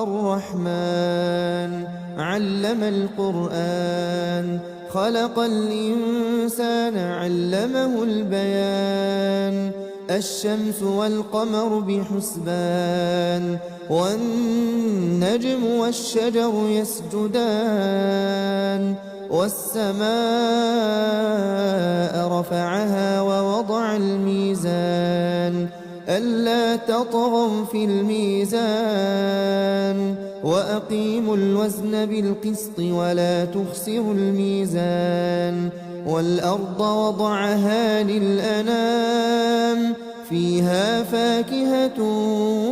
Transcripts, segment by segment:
الرحمن علم القرآن خلق الإنسان علمه البيان الشمس والقمر بحسبان والنجم والشجر يسجدان والسماء رفعها ووضع الميزان ألا تطغوا في الميزان وأقيموا الوزن بالقسط ولا تخسروا الميزان والأرض وضعها للأنام فيها فاكهة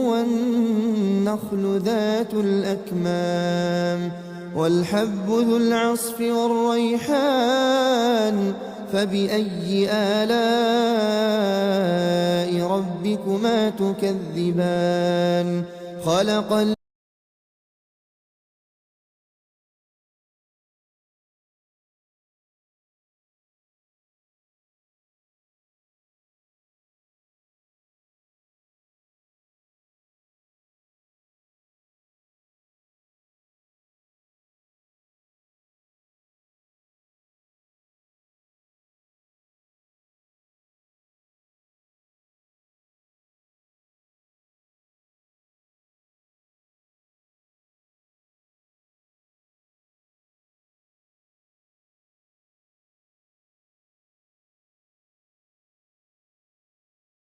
والنخل ذات الأكمام والحب ذو العصف والريحان فبأي آلاء ربكما تكذبان